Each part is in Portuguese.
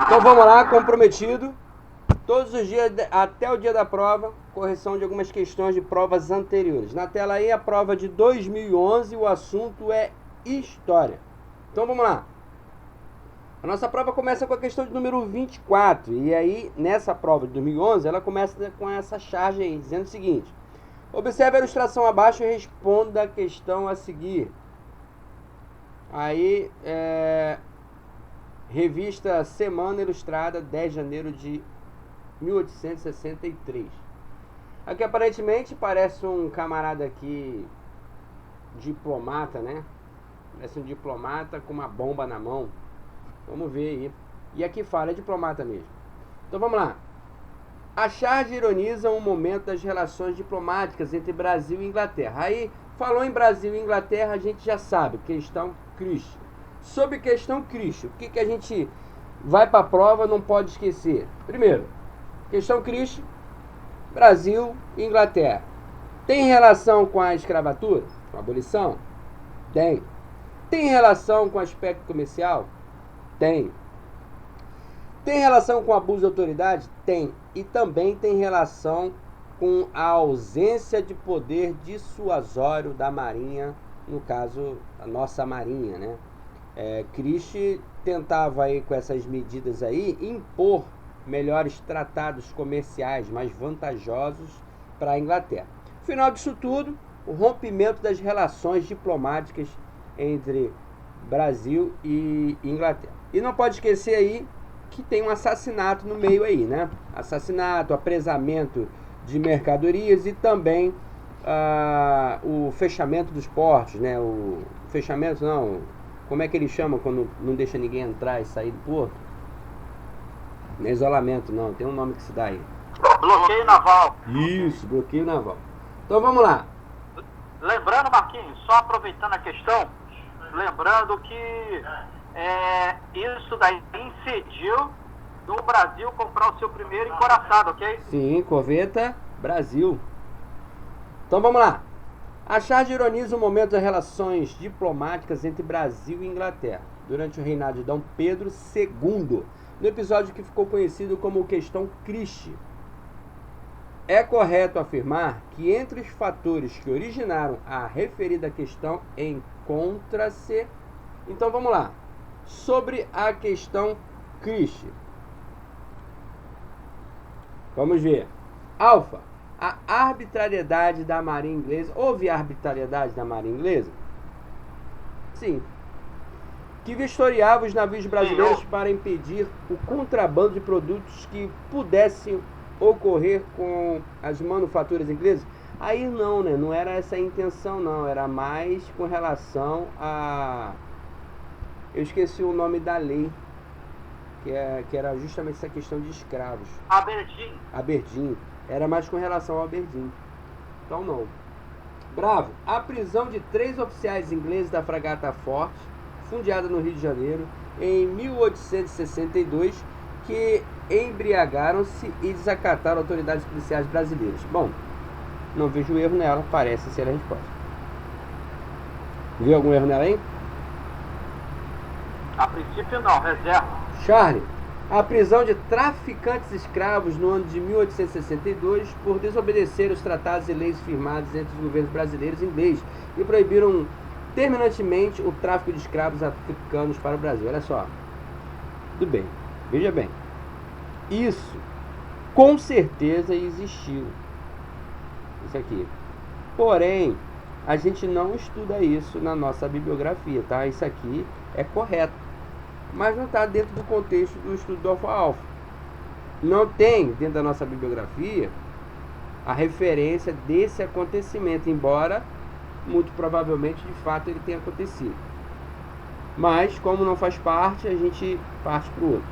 Então vamos lá, comprometido. Todos os dias, até o dia da prova, correção de algumas questões de provas anteriores. Na tela aí, a prova de 2011, o assunto é História. Então vamos lá. A nossa prova começa com a questão de número 24. E aí, nessa prova de 2011, ela começa com essa charge aí, dizendo o seguinte. Observe a ilustração abaixo e responda a questão a seguir. Aí, revista Semana Ilustrada, 10 de janeiro de 1863. Aqui aparentemente parece um camarada aqui, diplomata, né? Parece um diplomata com uma bomba na mão. Vamos ver aí. E aqui fala, é diplomata mesmo. Então vamos lá. A charge ironiza um momento das relações diplomáticas entre Brasil e Inglaterra. Aí, falou em Brasil e Inglaterra, a gente já sabe, questão Christie. Sobre questão Christie, o que a gente vai para a prova não pode esquecer? Primeiro, questão Christie, Brasil e Inglaterra. Tem relação com a escravatura? Com a abolição? Tem. Tem relação com o aspecto comercial? Tem. Tem relação com abuso de autoridade? Tem. E também tem relação com a ausência de poder dissuasório da Marinha, no caso, a nossa Marinha, né? Christie tentava aí, com essas medidas aí, impor melhores tratados comerciais mais vantajosos para a Inglaterra. Final disso tudo, o rompimento das relações diplomáticas entre Brasil e Inglaterra. E não pode esquecer aí que tem um assassinato no meio aí, né? Assassinato, apresamento de mercadorias e também o fechamento dos portos, né? O fechamento não, como é que eles chamam quando não deixa ninguém entrar e sair do porto? Não é isolamento não, tem um nome que se dá aí. Bloqueio naval. Isso, bloqueio naval. Então vamos lá. Lembrando, Marquinhos, só aproveitando a questão, lembrando que isso daí impediu do Brasil comprar o seu primeiro encoraçado, ok? Sim, corveta Brasil. Então vamos lá. A charge ironiza o momento das relações diplomáticas entre Brasil e Inglaterra durante o reinado de Dom Pedro II, no episódio que ficou conhecido como questão Christie. É correto afirmar que entre os fatores que originaram a referida questão encontra-se... Então vamos lá. Sobre a questão Christie. Vamos ver. Alfa. A arbitrariedade da Marinha Inglesa. Houve arbitrariedade da Marinha Inglesa? Sim. Que vistoriava os navios brasileiros para impedir o contrabando de produtos que pudessem ocorrer com as manufaturas inglesas? Aí não, né? Não era essa a intenção, não. Era mais com relação a... Eu esqueci o nome da lei, que era justamente essa questão de escravos. Aberdeen. Era mais com relação ao Aberdeen. Então não. Bravo. A prisão de 3 oficiais ingleses da fragata Forte, fundeada no Rio de Janeiro, em 1862, que embriagaram-se e desacataram autoridades policiais brasileiras. Bom, não vejo erro nela, parece ser a resposta. Viu algum erro nela aí? A princípio não, reserva. Charlie, a prisão de traficantes escravos no ano de 1862 por desobedecer os tratados e leis firmados entre os governos brasileiros e ingleses e proibiram terminantemente o tráfico de escravos africanos para o Brasil. Olha só. Tudo bem. Veja bem. Isso com certeza existiu. Isso aqui. Porém, a gente não estuda isso na nossa bibliografia, tá? Isso aqui é correto, mas não está dentro do contexto do estudo do alfa-alfa. Não tem dentro da nossa bibliografia a referência desse acontecimento, embora muito provavelmente de fato ele tenha acontecido. Mas como não faz parte, a gente parte para o outro.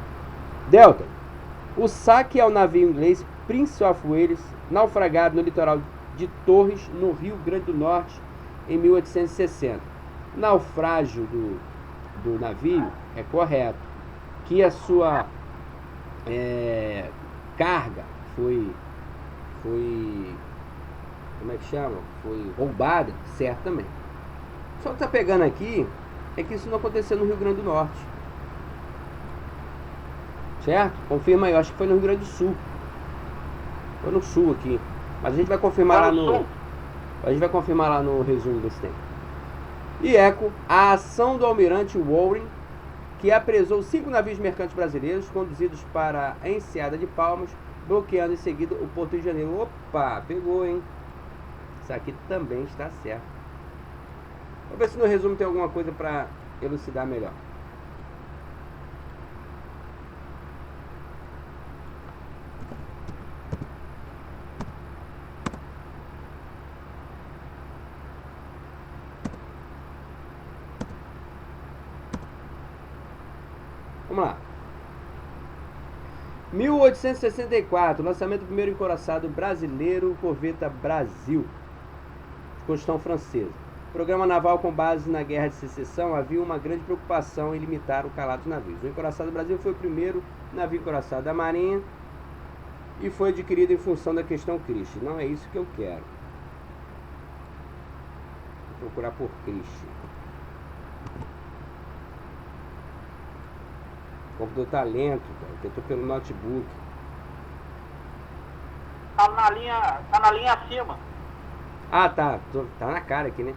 Delta. O saque ao navio inglês Prince of Wales, naufragado no litoral de Torres, no Rio Grande do Norte, em 1860. Naufrágio do navio é correto. Que a sua carga foi como é que chama? Foi roubada, certo também. Só que tá pegando aqui é que isso não aconteceu no Rio Grande do Norte. Certo? Confirma aí, eu acho que foi no Rio Grande do Sul. Foi no Sul aqui. Mas a gente vai confirmar lá no... A gente vai confirmar lá no resumo desse tempo. E eco, a ação do almirante Warren, que apresou 5 navios mercantes brasileiros conduzidos para a Enseada de Palmas, bloqueando em seguida o Porto de Janeiro. Opa, pegou, hein? Isso aqui também está certo. Vamos ver se no resumo tem alguma coisa para elucidar melhor. Vamos lá. 1864, lançamento do primeiro encoraçado brasileiro, Corveta Brasil, de construção francesa. Programa naval com base na Guerra de Secessão, havia uma grande preocupação em limitar o calado dos navios. O encoraçado Brasil foi o primeiro navio encoraçado da Marinha e foi adquirido em função da questão Christie. Não é isso que eu quero. Vou procurar por Christie. Computador tá lento, cara, que eu tô pelo notebook. Tá na linha acima. Ah, tá na cara aqui, né?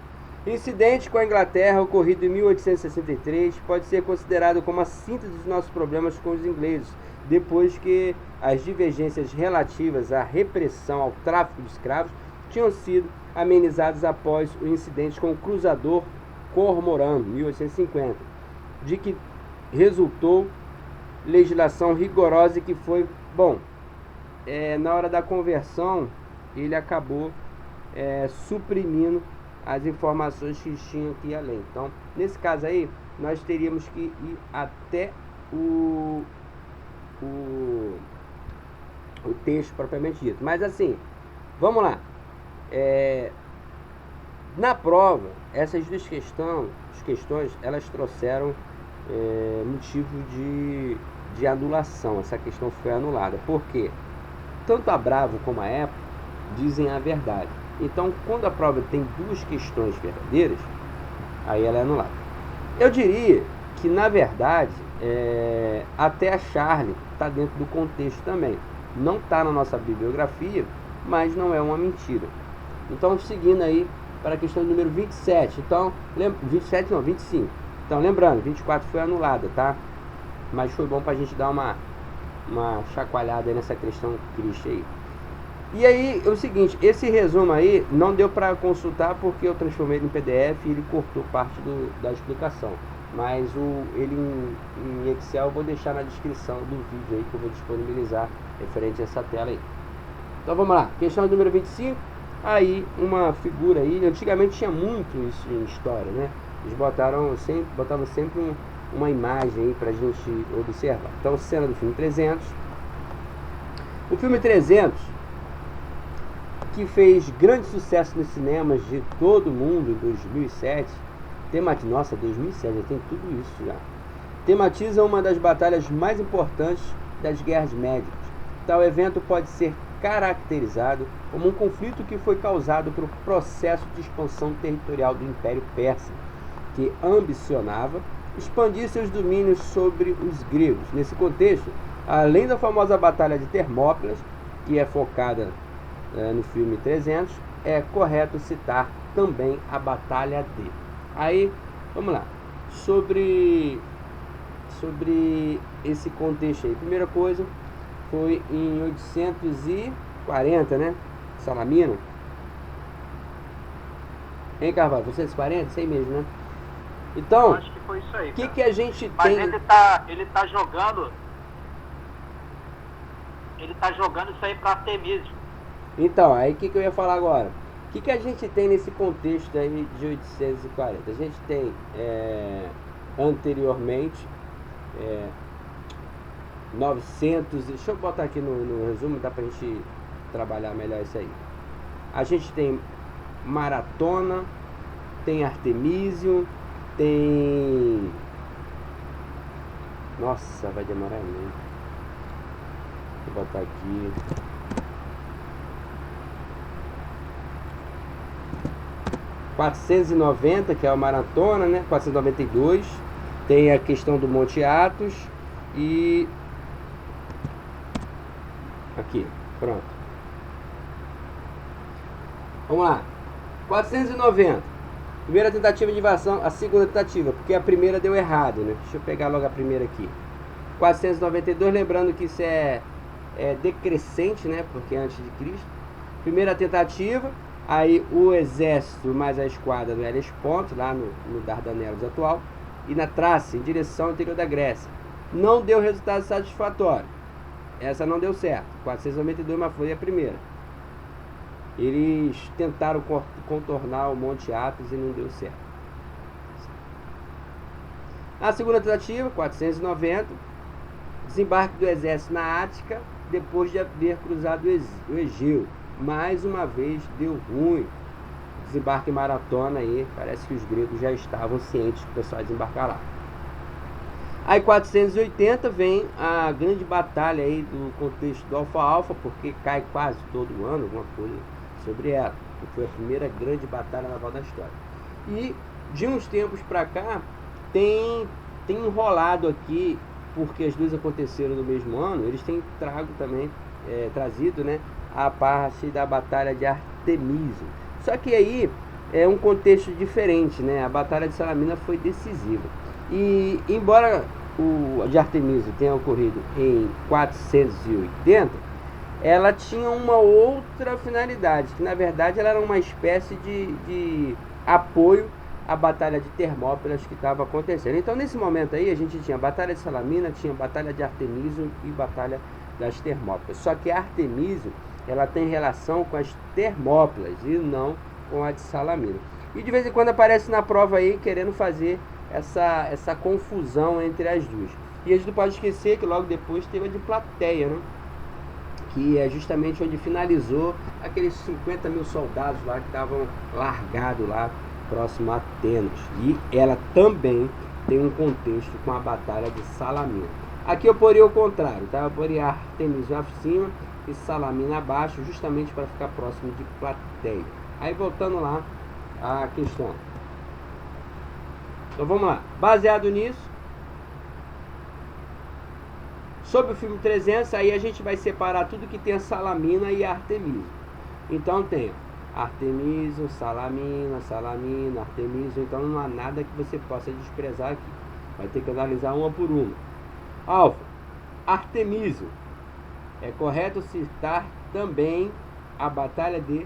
Incidente com a Inglaterra ocorrido em 1863 pode ser considerado como a síntese dos nossos problemas com os ingleses, depois que as divergências relativas à repressão ao tráfico de escravos tinham sido amenizadas após o incidente com o cruzador Cormorant, 1850, de que resultou legislação rigorosa e que foi, bom, na hora da conversão ele acabou suprimindo as informações que tinham que ir além. Então, nesse caso aí, nós teríamos que ir até o texto propriamente dito. Mas assim, vamos lá. Na prova, essas duas questões, elas trouxeram motivo de anulação. Essa questão foi anulada. Por quê? Tanto a Bravo como a EPA dizem a verdade. Então, quando a prova tem duas questões verdadeiras, aí ela é anulada. Eu diria que, na verdade, até a Charlie está dentro do contexto também. Não está na nossa bibliografia, mas não é uma mentira. Então, seguindo aí para a questão número 27. Então, 27 não, 25. Então, lembrando, 24 foi anulada, tá? Mas foi bom para a gente dar uma chacoalhada aí nessa questão triste aí. E aí, é o seguinte, esse resumo aí não deu para consultar porque eu transformei ele em PDF e ele cortou parte da explicação. Mas ele em Excel eu vou deixar na descrição do vídeo aí que eu vou disponibilizar referente a essa tela aí. Então vamos lá, questão número 25. Aí uma figura aí, antigamente tinha muito isso em história, né? Eles botavam sempre uma imagem aí pra gente observar. Então, cena do filme 300. O filme 300, que fez grande sucesso nos cinemas de todo mundo em 2007, nossa, 2007, já tem tudo isso já. Tematiza uma das batalhas mais importantes das guerras médicas. Tal evento pode ser caracterizado como um conflito que foi causado pelo processo de expansão territorial do Império Persa, que ambicionava expandir seus domínios sobre os gregos. Nesse contexto, além da famosa Batalha de Termópilas, que é focada no filme 300, é correto citar também a Batalha de... Aí, vamos lá. Sobre esse contexto aí. Primeira coisa, foi em 840, né? Salamina. Hein, Carvalho? 840? Sei mesmo, né? Então, eu acho que foi isso aí. O que a gente Mas tem... ele tá jogando isso aí pra Artemísio. Então, aí o que eu ia falar agora? O que a gente tem nesse contexto aí de 840? A gente tem anteriormente 900... Deixa eu botar aqui no resumo, dá pra gente trabalhar melhor isso aí. A gente tem Maratona, tem Artemísio, tem... Nossa, vai demorar muito. Vou botar aqui. ...490, que é a Maratona, né? 492. Tem a questão do Monte Athos. E Aqui, pronto. Vamos lá. 490. Primeira tentativa de invasão, a segunda tentativa, porque a primeira deu errado, né? Deixa eu pegar logo a primeira aqui. 492, lembrando que isso é decrescente, né? Porque é antes de Cristo. Primeira tentativa, aí o exército mais a esquadra no Hellespont, lá no Dardanelos atual, e na Trácia, em direção ao interior da Grécia. Não deu resultado satisfatório. Essa não deu certo. 492, mas foi a primeira. Eles tentaram contornar o Monte Athos e não deu certo. A segunda tentativa, 490, desembarque do exército na Ática, depois de haver cruzado o Egeu. Mais uma vez deu ruim. Desembarque em Maratona aí, parece que os gregos já estavam cientes que o pessoal ia desembarcar lá. Aí 480 vem a grande batalha aí do contexto do Alfa-Alfa, porque cai quase todo ano alguma coisa sobre ela, que foi a primeira grande batalha naval da história. E de uns tempos para cá tem enrolado aqui, porque as duas aconteceram no mesmo ano, eles têm trazido, né, a parte da batalha de Artemiso. Só que aí é um contexto diferente, né? A batalha de Salamina foi decisiva. E embora o de Artemiso tenha ocorrido em 480, ela tinha uma outra finalidade, que na verdade ela era uma espécie de apoio à batalha de Termópilas que estava acontecendo. Então nesse momento aí a gente tinha a batalha de Salamina, tinha a batalha de Artemiso e batalha das Termópilas. Só que a Artemiso ela tem relação com as Termópilas e não com a de Salamina. E de vez em quando aparece na prova aí querendo fazer essa confusão entre as duas. E a gente não pode esquecer que logo depois teve a de Plateia, né? Que é justamente onde finalizou aqueles 50 mil soldados lá que estavam largados lá próximo a Atenas. E ela também tem um contexto com a batalha de Salamina. Aqui eu poria o contrário, tá? Eu poria Artemiso acima e Salamina abaixo, justamente para ficar próximo de Plateia. Aí voltando lá a questão. Então vamos lá. Baseado nisso, sobre o filme 300, aí a gente vai separar tudo que tem a Salamina e a Artemiso. Então tem Artemiso, Salamina, Artemiso. Então não há nada que você possa desprezar aqui. Vai ter que analisar uma por uma. Alfa, Artemiso. É correto citar também a batalha de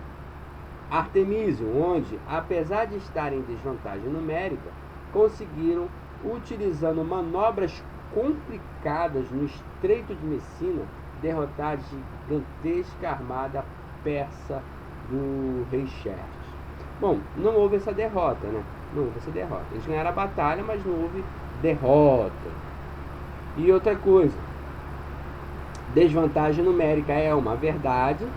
Artemiso, onde, apesar de estar em desvantagem numérica, conseguiram, utilizando manobras complicadas no Estreito de Messina, derrotar a gigantesca armada persa do rei Xerxes. Bom, não houve essa derrota, né? Não houve essa derrota. Eles ganharam a batalha, mas não houve derrota. E outra coisa, desvantagem numérica é uma verdade.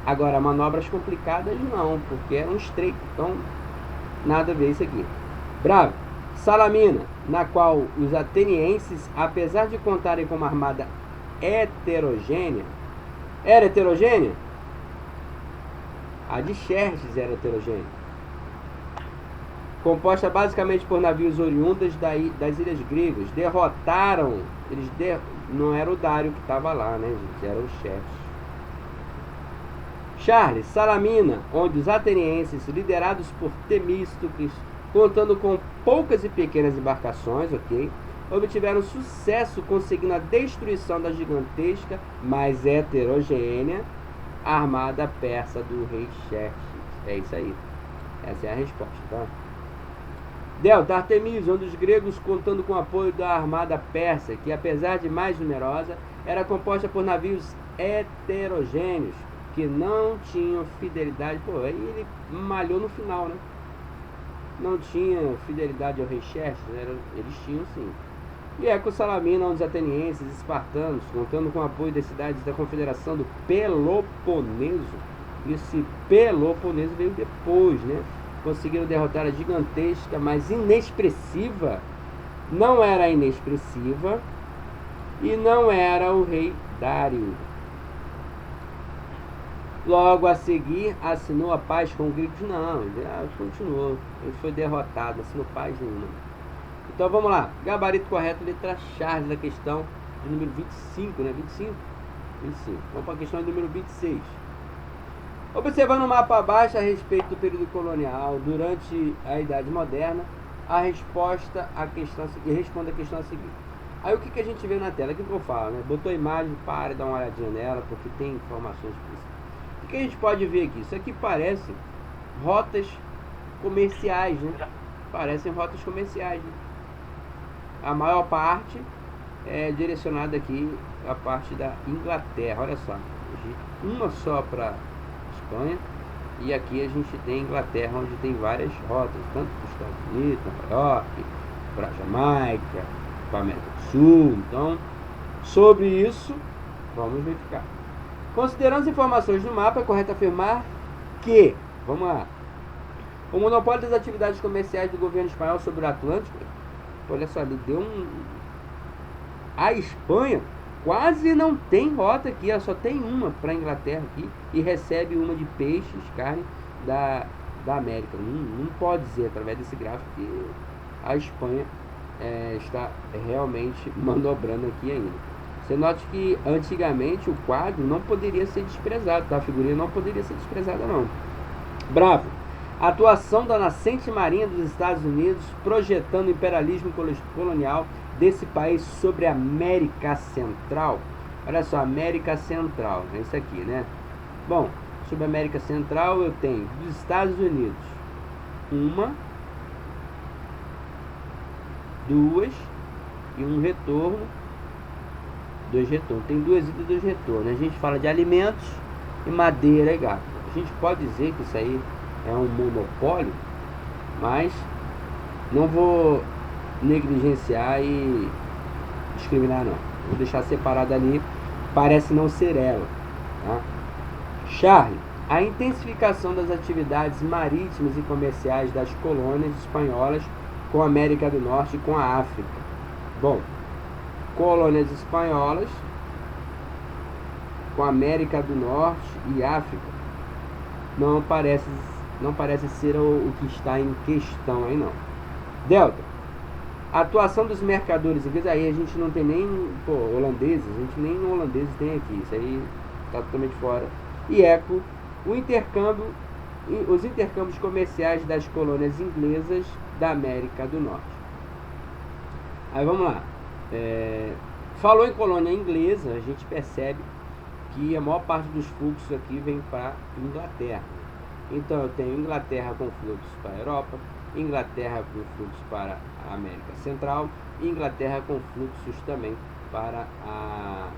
Agora, manobras complicadas não, porque era um estreito. Então, nada a ver isso aqui. Bravo. Salamina, na qual os atenienses, apesar de contarem com uma armada heterogênea, era heterogênea? A de Xerxes era heterogênea. Composta basicamente por navios oriundos das ilhas gregas. Derrotaram, não era o Dário que estava lá, né, gente? Era o Xerxes. Charles, Salamina, onde os atenienses, liderados por Temístocles, contando com poucas e pequenas embarcações, obtiveram sucesso conseguindo a destruição da gigantesca, mas heterogênea, armada persa do rei Xerxes. É isso aí. Essa é a resposta, tá? Delta, Artemiso, onde os gregos, contando com o apoio da armada persa, que apesar de mais numerosa, era composta por navios heterogêneos, que não tinham fidelidade. Pô, aí ele malhou no final, né? Não tinha fidelidade ao rei Xerxes, eles tinham sim. E é com Salamina, onde os atenienses, espartanos, contando com o apoio das cidades da confederação do Peloponeso, esse Peloponeso veio depois, né? Conseguiram derrotar a gigantesca, mas inexpressiva, não era inexpressiva, e não era o rei Dário. Logo a seguir, assinou a paz com os gregos. Não, ele continuou. Ele foi derrotado, assinou paz nenhuma. Então vamos lá. Gabarito correto, letra Charles da questão de número 25, né? 25. 25. Vamos para a questão número 26. Observando o mapa abaixo a respeito do período colonial durante a Idade Moderna, a resposta à questão responde a questão seguinte. Aí o que a gente vê na tela? Aqui que eu falo, né? Botou a imagem, para e dá uma olhadinha nela, porque tem informações precisas. O que a gente pode ver aqui? Isso aqui parece rotas comerciais, né? Parecem rotas comerciais, né? A maior parte é direcionada aqui a parte da Inglaterra. Olha só, uma só para Espanha, e aqui a gente tem Inglaterra, onde tem várias rotas, tanto para os Estados Unidos, Nova York, para Jamaica, para a América do Sul. Então, sobre isso, vamos verificar. Considerando as informações do mapa, é correto afirmar que, vamos lá, o monopólio das atividades comerciais do governo espanhol sobre o Atlântico, olha só, ele deu a Espanha quase não tem rota aqui, ela só tem uma para a Inglaterra aqui, e recebe uma de peixes, carne da América. Não pode dizer, através desse gráfico, que a Espanha está realmente manobrando aqui ainda. Você note que antigamente o quadro não poderia ser desprezado, tá? A figurinha não poderia ser desprezada, não. Bravo. A atuação da nascente marinha dos Estados Unidos projetando o imperialismo colonial desse país sobre a América Central. Olha só, América Central, é isso aqui, né? Bom, sobre a América Central eu tenho dos Estados Unidos uma, duas e um retorno, dois retornos. Tem duas idas e dois retornos. A gente fala de alimentos e madeira e gado. A gente pode dizer que isso aí é um monopólio, mas não vou negligenciar e discriminar, não. Vou deixar separado ali, parece não ser ela, tá? Charlie, a intensificação das atividades marítimas e comerciais das colônias espanholas com a América do Norte e com a África. Bom, colônias espanholas com a América do Norte e África não parece ser o que está em questão aí, não. Delta, a atuação dos mercadores ingleses, aí a gente não tem nem holandeses, a gente nem holandeses tem aqui, isso aí está totalmente fora. E eco, os intercâmbios comerciais das colônias inglesas da América do Norte. Aí vamos lá. Falou em colônia inglesa, a gente percebe que a maior parte dos fluxos aqui vem para Inglaterra. Então eu tenho Inglaterra com fluxos para a Europa, Inglaterra com fluxos para a América Central, e Inglaterra com fluxos também para a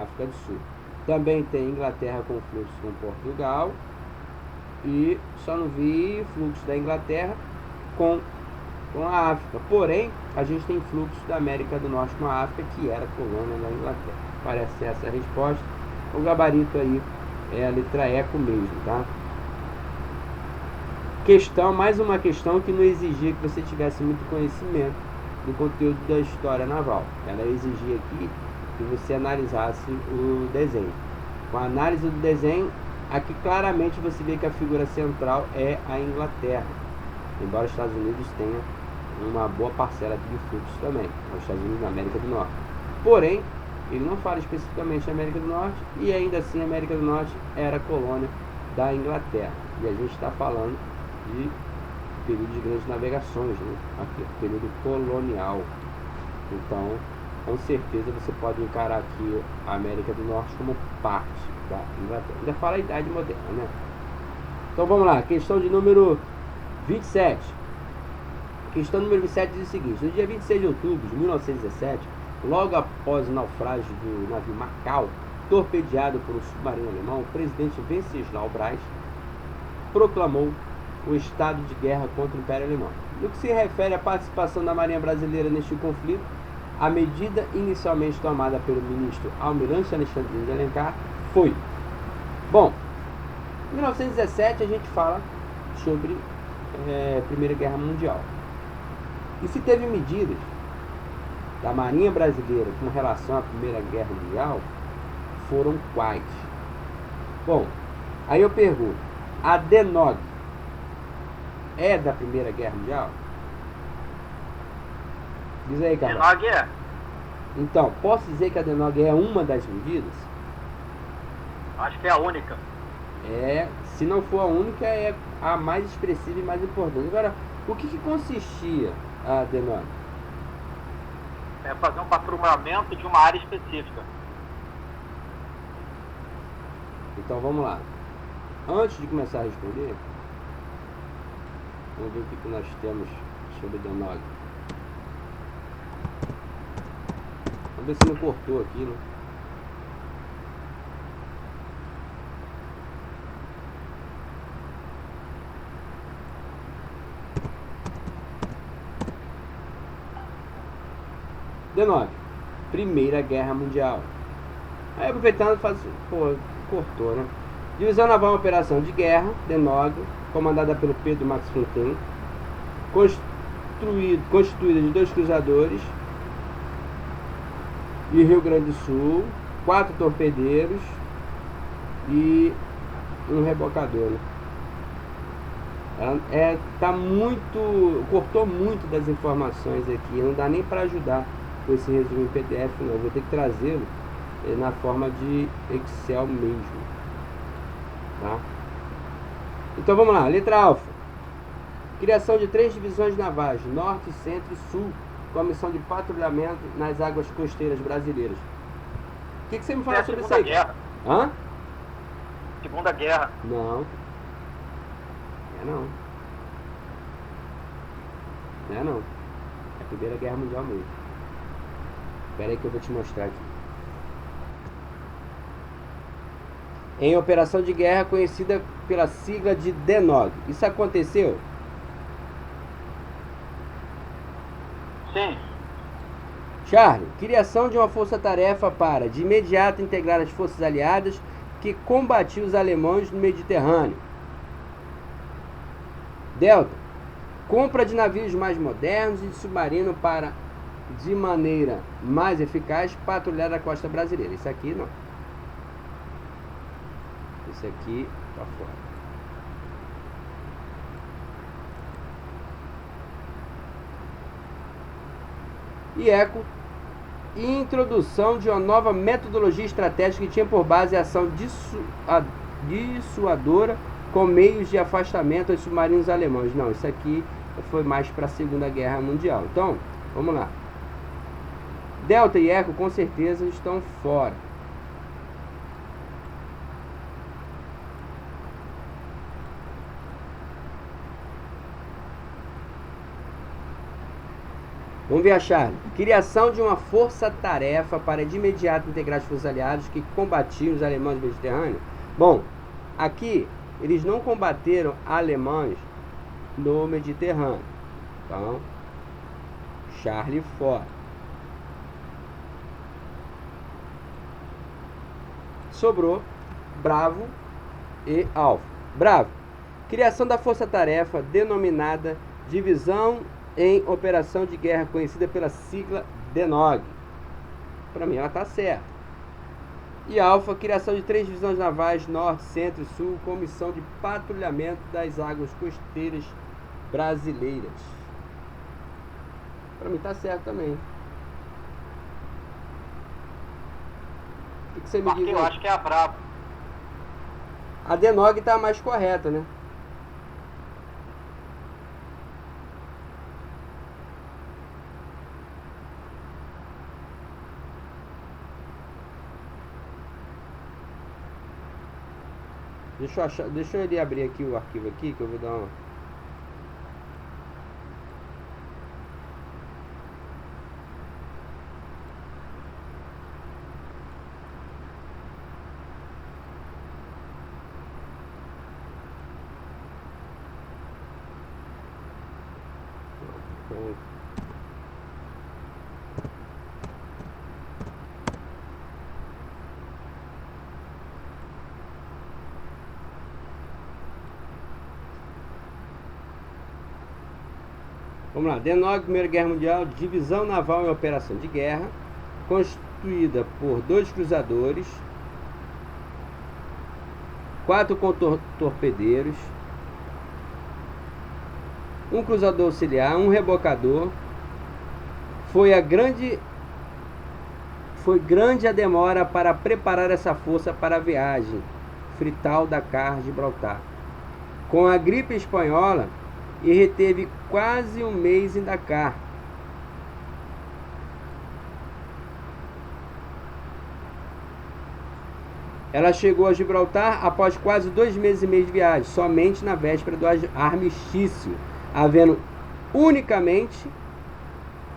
África do Sul. Também tem Inglaterra com fluxos com Portugal, e só não vi fluxo da Inglaterra com a África. Porém, a gente tem fluxo da América do Norte com a África, que era colônia da Inglaterra. Parece ser essa a resposta. O gabarito aí é a letra eco mesmo, tá? Mais uma questão que não exigia que você tivesse muito conhecimento do conteúdo da história naval. Ela exigia aqui que você analisasse o desenho. Com a análise do desenho, aqui claramente você vê que a figura central é a Inglaterra, embora os Estados Unidos tenha uma boa parcela de fluxos também, os Estados Unidos na América do Norte. Porém, ele não fala especificamente da América do Norte, e ainda assim a América do Norte era colônia da Inglaterra. E a gente está falando de período de grandes navegações, né? Aqui, período colonial. Então, com certeza você pode encarar aqui a América do Norte como parte da Inglaterra. Ainda fala a Idade Moderna, né? Então vamos lá, questão de número 27. Questão número 27 diz o seguinte: no dia 26 de outubro de 1917, logo após o naufrágio do navio Macau, torpedeado por um submarino alemão, o presidente Venceslau Braz proclamou o estado de guerra contra o Império Alemão. No que se refere à participação da Marinha Brasileira neste conflito, a medida inicialmente tomada pelo ministro Almirante Alexandre de Alencar foi: bom, em 1917 a gente fala sobre Primeira Guerra Mundial. E se teve medidas da Marinha Brasileira com relação à Primeira Guerra Mundial, foram quais? Bom, aí eu pergunto, a DENOG é da Primeira Guerra Mundial? Diz aí, Carlos. DENOG é. Então, posso dizer que a DENOG é uma das medidas? Acho que é a única. Se não for a única, é a mais expressiva e mais importante. Agora, o que consistia a DENOG? É fazer um patrulhamento de uma área específica. Então vamos lá. Antes de começar a responder, vamos ver o que nós temos sobre DENOG. Vamos ver se não cortou aqui, né? DENOG, Primeira Guerra Mundial. Aí aproveitando, cortou, né? Divisão Naval Operação de Guerra, DENOG, comandada pelo Pedro Max Fontaine, constituída de 2 cruzadores de Rio Grande do Sul, 4 torpedeiros e um rebocador, né? Cortou muito das informações aqui, não dá nem para ajudar com esse resumo em PDF, não. Vou ter que trazê-lo na forma de Excel mesmo, tá? Então vamos lá, letra alfa. Criação de 3 divisões navais, Norte, Centro e Sul, com a missão de patrulhamento nas águas costeiras brasileiras. O que você me fala sobre isso aí? Guerra. Hã? Segunda Guerra. Não. Não. É a Primeira Guerra Mundial mesmo. Espera aí que eu vou te mostrar aqui. Em operação de guerra conhecida pela sigla de DENOG. Isso aconteceu? Sim. Charlie, criação de uma força-tarefa para, de imediato, integrar as forças aliadas que combatiam os alemães no Mediterrâneo. Delta, compra de navios mais modernos e de submarino para, de maneira mais eficaz, patrulhar a costa brasileira. Isso aqui não. Isso aqui tá fora. E eco, introdução de uma nova metodologia estratégica que tinha por base a ação dissuadora com meios de afastamento aos submarinos alemães. Não, isso aqui foi mais para a Segunda Guerra Mundial. Então, vamos lá. Delta e Eco com certeza estão fora. Vamos ver a Charlie. Criação de uma força-tarefa para de imediato integrar as forças aliadas que combatiam os alemães do Mediterrâneo. Bom, aqui eles não combateram alemães no Mediterrâneo. Então, Charlie fora. Sobrou Bravo e Alfa. Bravo. Criação da força-tarefa denominada Divisão em Operação de Guerra, conhecida pela sigla DENOG. Para mim ela está certa. E Alfa, criação de 3 divisões navais, Norte, Centro e Sul, com missão de patrulhamento das águas costeiras brasileiras. Para mim está certo também. O que você me diz aí? Eu acho que é a Bravo. A DENOG está mais correta, né? Deixa ele abrir aqui o arquivo aqui, que eu vou dar uma... Vamos lá, DENOG, Primeira Guerra Mundial, divisão naval em operação de guerra, constituída por 2 cruzadores, 4 torpedeiros, um cruzador auxiliar, um rebocador. Foi a grande Foi grande a demora para preparar essa força para a viagem. Frital, Dakar, Gibraltar. Com a gripe espanhola, e reteve quase um mês em Dakar. Ela chegou a Gibraltar após quase 2 meses e meio de viagem, somente na véspera do armistício, havendo unicamente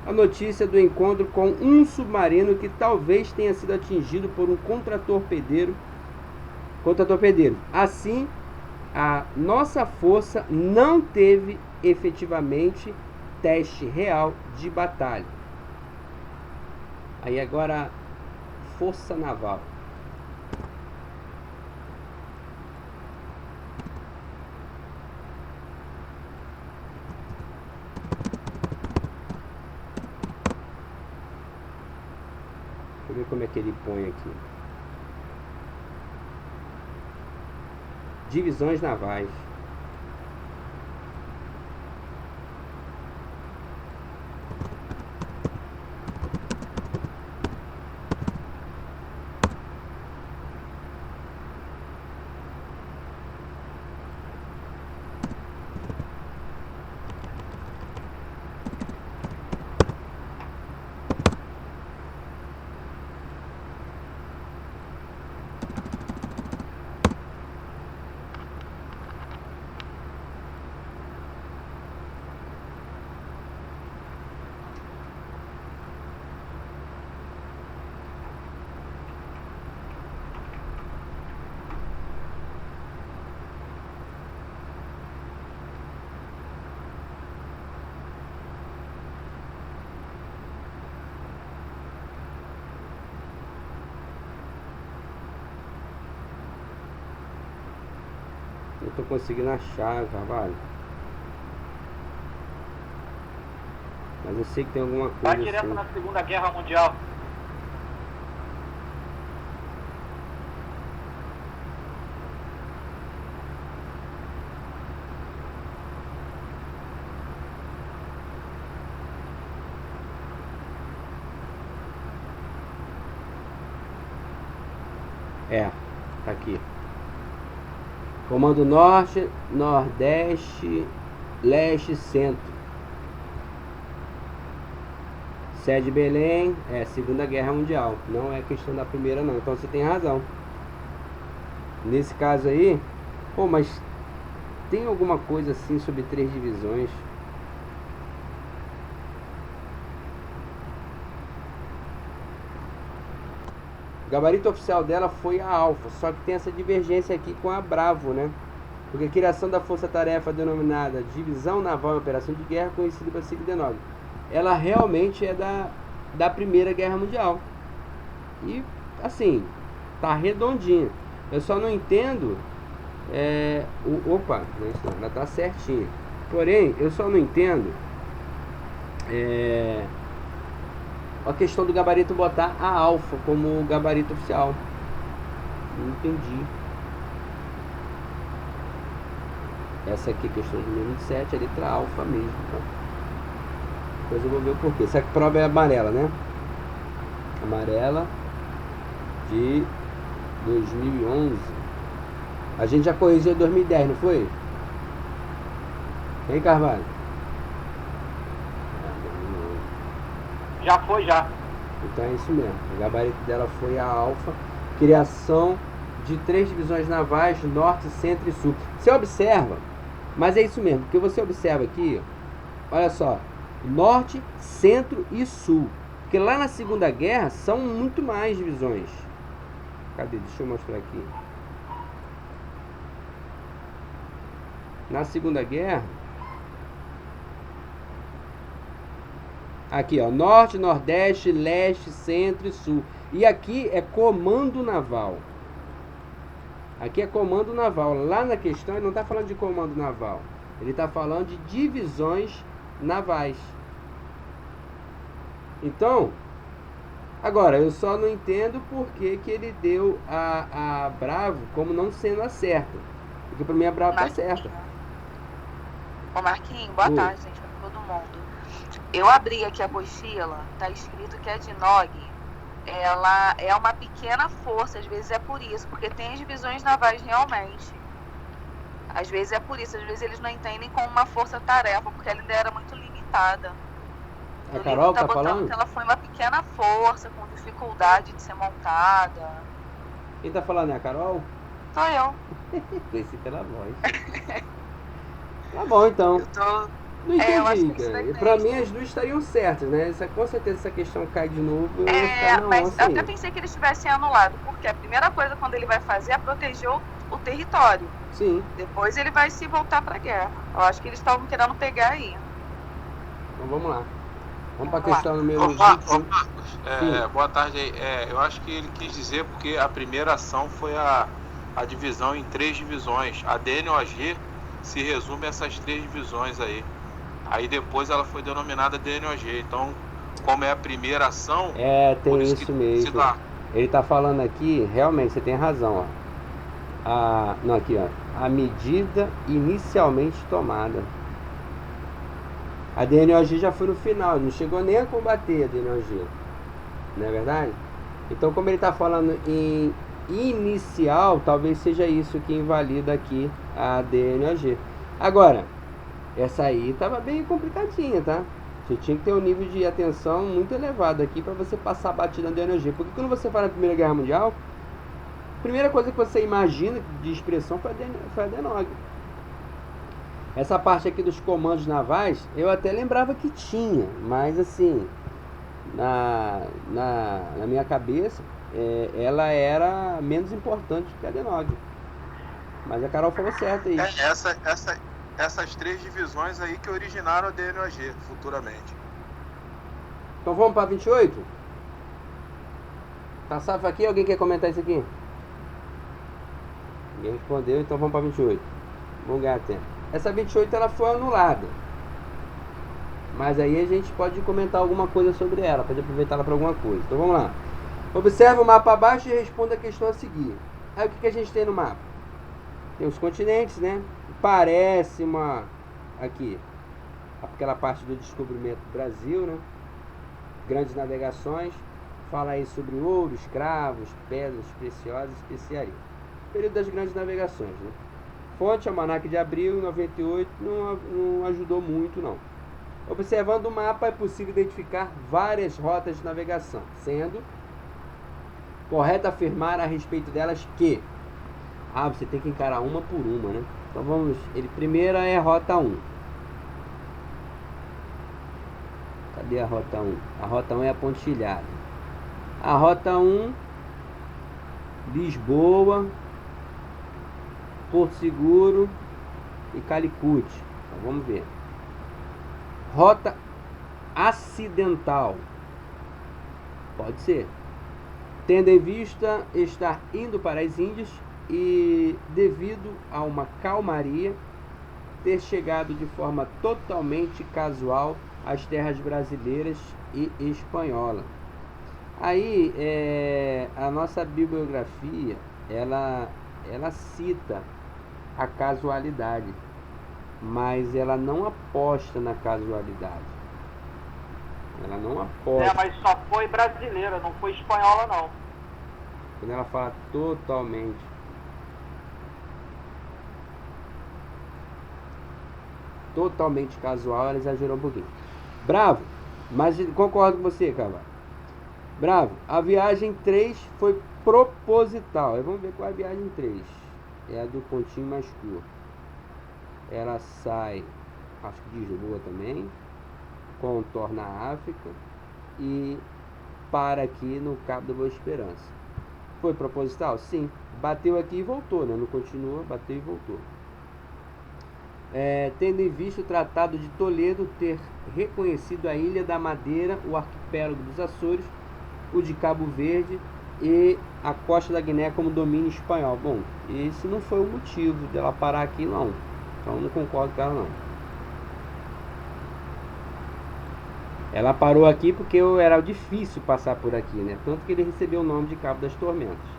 a notícia do encontro com um submarino que talvez tenha sido atingido por um contratorpedeiro. Assim, a nossa força não teve efetivamente teste real de batalha. Aí agora, Força Naval. Deixa eu ver como é que ele põe aqui. Divisões navais. Não tô conseguindo achar, Carvalho. Mas eu sei que tem alguma coisa. Vai direto assim. na Segunda Guerra Mundial. É, tá aqui. Comando Norte, Nordeste, Leste, Centro. Sede Belém, Segunda Guerra Mundial. Não é questão da primeira não, então você tem razão. Nesse caso aí, pô, mas tem alguma coisa assim sobre 3 divisões? O gabarito oficial dela foi a Alfa, só que tem essa divergência aqui com a Bravo, né? Porque a criação da força-tarefa denominada Divisão Naval em Operação de Guerra, conhecida por sigla D9, ela realmente é da Primeira Guerra Mundial. E, assim, tá redondinha. Eu só não entendo... ela tá certinha. Porém, eu só não entendo... a questão do gabarito botar a Alfa como gabarito oficial. Não entendi. Essa aqui é questão de número 27, a letra Alfa mesmo, tá? Depois eu vou ver o porquê. Essa aqui prova é amarela, né? Amarela de 2011. A gente já corrigiu em 2010, não foi? Hein, Carvalho? Já foi, já. Então é isso mesmo. O gabarito dela foi a Alfa. Criação de 3 divisões navais, Norte, Centro e Sul. Você observa, mas é isso mesmo, porque você observa aqui, olha só, Norte, Centro e Sul. Porque lá na Segunda Guerra são muito mais divisões. Cadê? Deixa eu mostrar aqui. Na Segunda Guerra, aqui ó, Norte, Nordeste, Leste, Centro e Sul. E aqui é comando naval. Aqui é comando naval. Lá na questão ele não está falando de comando naval. Ele está falando de divisões navais. Então, agora, eu só não entendo por que ele deu a Bravo como não sendo a certa. Porque para mim a Bravo está certa. Ô Marquinhos, boa tarde, gente, para todo mundo. Eu abri aqui a apostila, tá escrito que é de NOG ela é uma pequena força, às vezes é por isso, porque tem as divisões navais realmente. Às vezes é por isso, às vezes eles não entendem como uma força-tarefa, porque ela ainda era muito limitada. A O Carol livro tá tá botando falando? que ela foi uma pequena força, com dificuldade de ser montada. Quem tá falando é a Carol? Sou eu. Conheci pela voz. Tá bom, então. Eu tô... Não eu acho entendi, que é isso cara. daí E pra mesmo. mim as duas estariam certas, né? Com certeza essa questão cai de novo, eu ia ficar, não, Mas eu assim. até pensei que eles tivessem anulado, porque a primeira coisa quando ele vai fazer é proteger o território. Sim. Depois ele vai se voltar pra guerra. Eu acho que eles estavam querendo pegar aí. Então vamos lá. Vamos pra Vamos lá. questão número Ô, 21. Marcos, Sim. boa tarde aí. Eu acho que ele quis dizer porque a primeira ação foi a divisão em 3 divisões. A DNOG se resume a essas 3 divisões aí. Aí depois ela foi denominada DNOG. Então, como é a primeira ação, Tem por isso que mesmo. se dá. Ele tá falando aqui, realmente, você tem razão, ó. Não, aqui, ó. A medida inicialmente tomada. A DNOG já foi no final, não chegou nem a combater a DNOG. Não é verdade? Então, como ele está falando em inicial, talvez seja isso que invalida aqui a DNOG. Agora, essa aí estava bem complicadinha, tá? Você tinha que ter um nível de atenção muito elevado aqui para você passar a batida na DNOG. Porque quando você fala na Primeira Guerra Mundial, a primeira coisa que você imagina de expressão foi a DNOG. Essa parte aqui dos comandos navais, eu até lembrava que tinha, mas assim, na minha cabeça, ela era menos importante que a DNOG. Mas a Carol falou certo aí. Essas 3 divisões aí que originaram a DNOG futuramente. Então vamos para 28? Tá safo aqui? Alguém quer comentar isso aqui? Ninguém respondeu, então vamos para 28. Vamos ganhar tempo. Essa 28 ela foi anulada. Mas aí a gente pode comentar alguma coisa sobre ela, pode aproveitar ela para alguma coisa. Então vamos lá. Observe o mapa abaixo e responda a questão a seguir. Aí o que a gente tem no mapa? Tem os continentes, né? Parece uma... Aqui. Aquela parte do descobrimento do Brasil, né? Grandes navegações. Fala aí sobre ouro, escravos, pedras preciosas, especiarias. Período das grandes navegações, né? Fonte, almanaque de abril, 98, não ajudou muito, não. Observando o mapa, é possível identificar várias rotas de navegação, sendo correto afirmar a respeito delas que... você tem que encarar uma por uma, né? Então vamos... Primeira é a rota 1. Cadê a rota 1? A rota 1 é a pontilhada. A rota 1, Lisboa, Porto Seguro e Calicut. Então, vamos ver. Rota acidental. Pode ser. Tendo em vista estar indo para as Índias e devido a uma calmaria ter chegado de forma totalmente casual às terras brasileiras e espanholas. Aí a nossa bibliografia ela cita a casualidade, mas ela não aposta na casualidade. Ela não aposta. Mas só foi brasileira, não foi espanhola não. Quando ela fala totalmente casual, ela exagerou um pouquinho. Bravo, mas concordo com você, Carvalho. Bravo, a viagem 3 foi proposital. Vamos ver qual é a viagem 3. É a do pontinho mais curto. Ela sai, acho que de Lisboa também, contorna a África e para aqui no Cabo da Boa Esperança. Foi proposital? Sim. Bateu aqui e voltou, né? Não continua, bateu e voltou. Tendo em vista o Tratado de Toledo ter reconhecido a Ilha da Madeira, o arquipélago dos Açores, o de Cabo Verde e a costa da Guiné como domínio espanhol. Bom, esse não foi o motivo dela parar aqui, não. Então não concordo com ela, não. Ela parou aqui porque era difícil passar por aqui, né? Tanto que ele recebeu o nome de Cabo das Tormentas.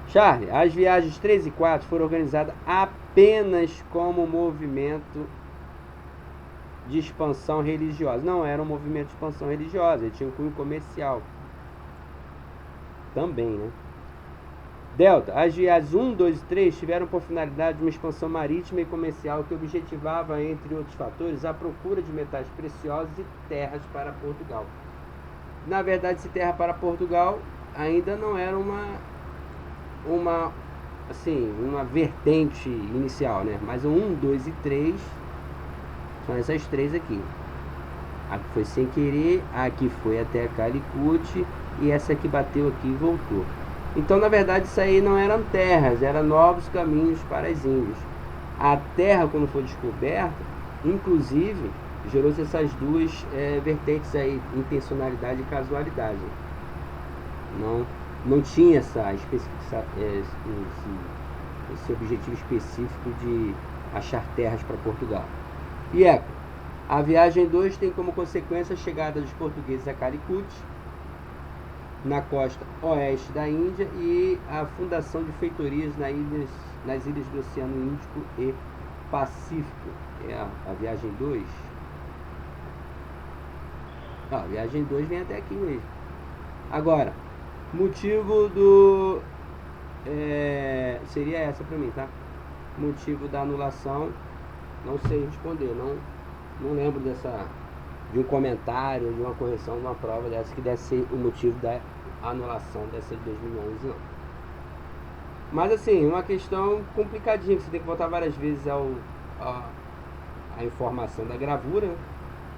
Charlie, as viagens 3 e 4 foram organizadas apenas como movimento de expansão religiosa. Não era um movimento de expansão religiosa, ele tinha um cunho comercial também, né? Delta, as viagens 1, 2 e 3 tiveram por finalidade uma expansão marítima e comercial que objetivava, entre outros fatores, a procura de metais preciosos e terras para Portugal. Na verdade, esse terra para Portugal ainda não era uma vertente inicial, né? Mas o 1, 2 e 3 são essas três aqui. A que foi sem querer, a que foi até Calicut e essa que bateu aqui e voltou. Então, na verdade, isso aí não eram terras, eram novos caminhos para as Índias. A terra, quando foi descoberta, inclusive, gerou-se essas duas vertentes aí, intencionalidade e casualidade. Não tinha esse objetivo específico de achar terras para Portugal. E a viagem 2 tem como consequência a chegada dos portugueses a Calicut, na costa oeste da Índia, e a fundação de feitorias nas ilhas do Oceano Índico e Pacífico. É a viagem 2. A viagem 2 vem até aqui mesmo. Agora, motivo do... seria essa para mim, tá? Motivo da anulação, não sei responder, não lembro de um comentário, de uma correção, de uma prova dessa que deve ser o motivo da anulação dessa de 2011, não. Mas assim, uma questão complicadinha, que você tem que voltar várias vezes a informação da gravura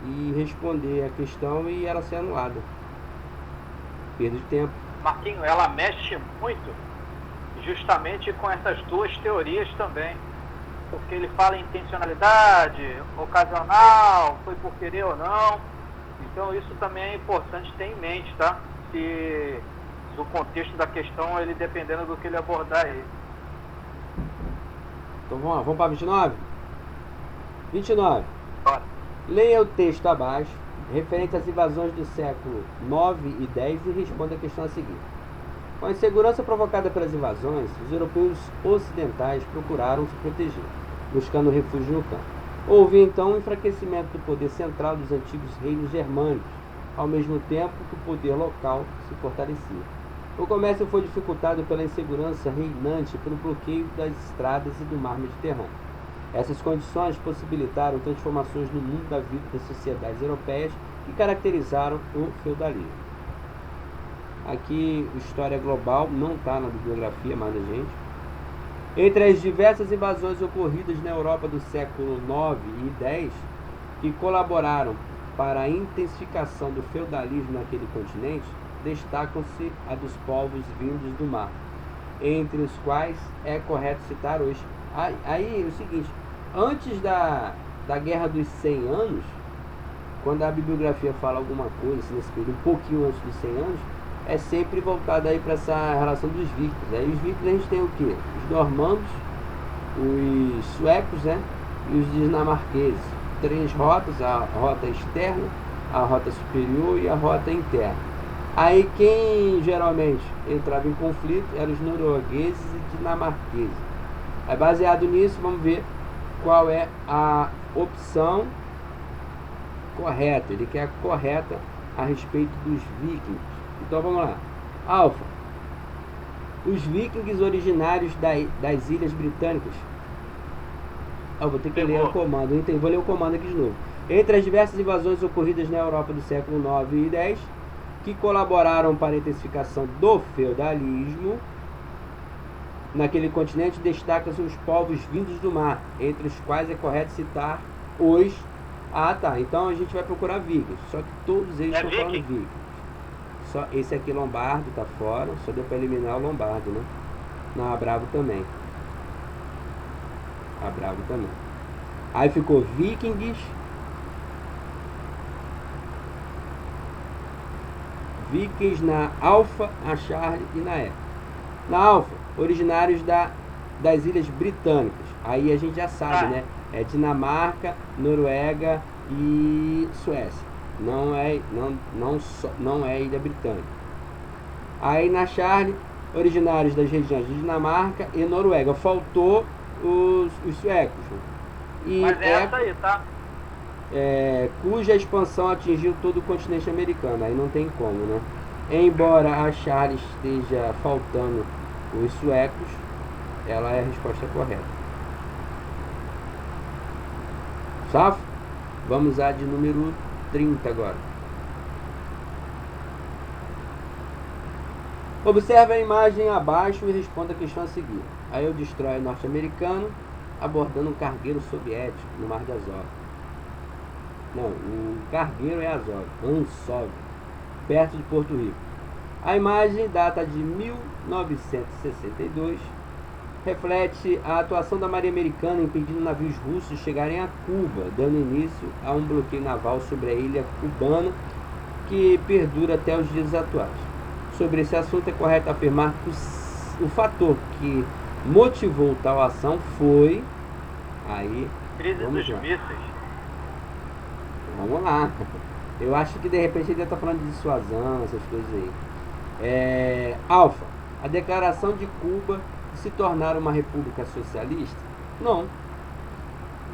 e responder a questão e ela ser anulada. Perda de tempo. Marquinho, ela mexe muito justamente com essas duas teorias também. Porque ele fala em intencionalidade, ocasional, foi por querer ou não. Então isso também é importante ter em mente, tá? Se o contexto da questão, ele dependendo do que ele abordar aí. Então vamos para 29? 29. Bora. Leia o texto abaixo, referente às invasões do século 9 e 10 e responda a questão a seguir. Com a insegurança provocada pelas invasões, os europeus ocidentais procuraram se proteger, buscando refúgio no campo. Houve então um enfraquecimento do poder central dos antigos reinos germânicos, ao mesmo tempo que o poder local se fortalecia. O comércio foi dificultado pela insegurança reinante e pelo bloqueio das estradas e do mar Mediterrâneo. Essas condições possibilitaram transformações no mundo da vida das sociedades europeias que caracterizaram o feudalismo. Aqui, História Global, não está na bibliografia mais da gente. Entre as diversas invasões ocorridas na Europa do século 9 e 10, que colaboraram para a intensificação do feudalismo naquele continente, destacam-se a dos povos vindos do mar, entre os quais é correto citar hoje. Aí é o seguinte, antes da Guerra dos 100 anos, quando a bibliografia fala alguma coisa, assim, nesse período, um pouquinho antes dos 100 anos, é sempre voltado aí para essa relação dos vikings. Aí os vikings a gente tem o quê? Os normandos, os suecos, né? E os dinamarqueses. 3 rotas, a rota externa, a rota superior e a rota interna. Aí quem geralmente entrava em conflito eram os noruegueses e dinamarqueses. Aí baseado nisso, vamos ver qual é a opção correta. Ele quer a correta a respeito dos vikings. Então vamos lá. Alfa. Os vikings originários das Ilhas Britânicas. Vou ter que ler o comando. Vou ler o comando aqui de novo. Entre as diversas invasões ocorridas na Europa do século 9 e 10, que colaboraram para a intensificação do feudalismo, naquele continente destacam-se os povos vindos do mar, entre os quais é correto citar os... Então a gente vai procurar vikings. Só que todos eles estão falando vikings. Só esse aqui, Lombardo, tá fora. Só deu para eliminar o Lombardo, né? Não, a Bravo também. A Bravo também. Aí ficou vikings. Vikings na Alfa, a Charlie e na E. Na Alfa, originários das Ilhas Britânicas. Aí a gente já sabe, né? É Dinamarca, Noruega e Suécia. Não é Ilha Britânica. Aí na Charlie, originários das regiões de Dinamarca e Noruega. Faltou os suecos. E mas é essa aí, tá? cuja expansão atingiu todo o continente americano. Aí não tem como, né? Embora a Charlie esteja faltando os suecos, ela é a resposta correta. Safo? Vamos à de número 30 agora. Observe a imagem abaixo e responda a questão a seguir. Aí o destroyer norte-americano abordando um cargueiro soviético no Mar de Azov. Não, o cargueiro é Azov, Ansov, perto de Porto Rico. A imagem data de 1962, reflete a atuação da Marinha Americana impedindo navios russos chegarem a Cuba, dando início a um bloqueio naval sobre a ilha cubana que perdura até os dias atuais. Sobre esse assunto é correto afirmar que o fator que motivou tal ação foi... Aí, crise dos mísseis. Vamos lá. Eu acho que de repente ele está falando de dissuasão, essas coisas aí. Alfa, a declaração de Cuba de se tornar uma república socialista? Não.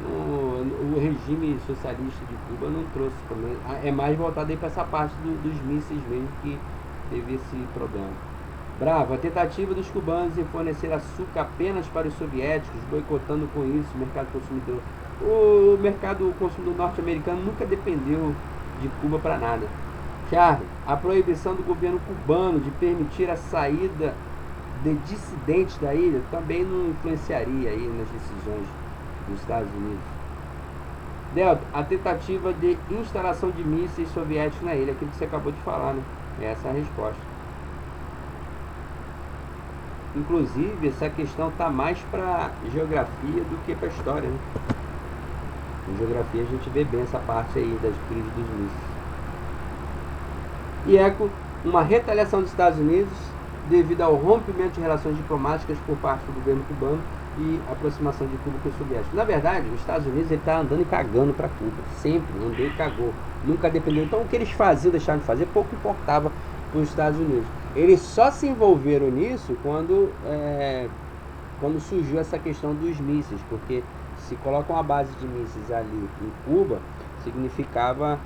O regime socialista de Cuba não trouxe problema. É mais voltado aí para essa parte dos mísseis mesmo que teve esse problema. Bravo, a tentativa dos cubanos em fornecer açúcar apenas para os soviéticos, boicotando com isso o mercado consumidor. O mercado consumidor norte-americano nunca dependeu de Cuba para nada. Charlie, a proibição do governo cubano de permitir a saída de dissidentes da ilha também não influenciaria aí nas decisões dos Estados Unidos. Delta, a tentativa de instalação de mísseis soviéticos na ilha, aquilo que você acabou de falar, né? Essa é a resposta. Inclusive, essa questão está mais para geografia do que para história, né? Em geografia a gente vê bem essa parte aí das crises dos mísseis. E eco, uma retaliação dos Estados Unidos devido ao rompimento de relações diplomáticas por parte do governo cubano e aproximação de Cuba com os soviéticos. Na verdade, os Estados Unidos está andando e cagando para Cuba. Sempre andou e cagou. Nunca dependeu. Então o que eles faziam, deixaram de fazer, pouco importava para os Estados Unidos. Eles só se envolveram nisso quando surgiu essa questão dos mísseis, porque se coloca uma base de mísseis ali em Cuba, significava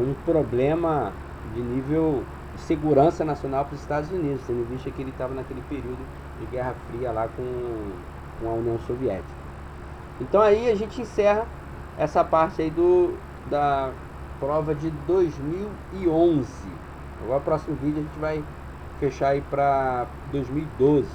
um problema de nível de segurança nacional para os Estados Unidos, tendo visto que ele estava naquele período de Guerra Fria lá com a União Soviética. Então aí a gente encerra essa parte aí da prova de 2011. Agora o próximo vídeo a gente vai fechar aí para 2012.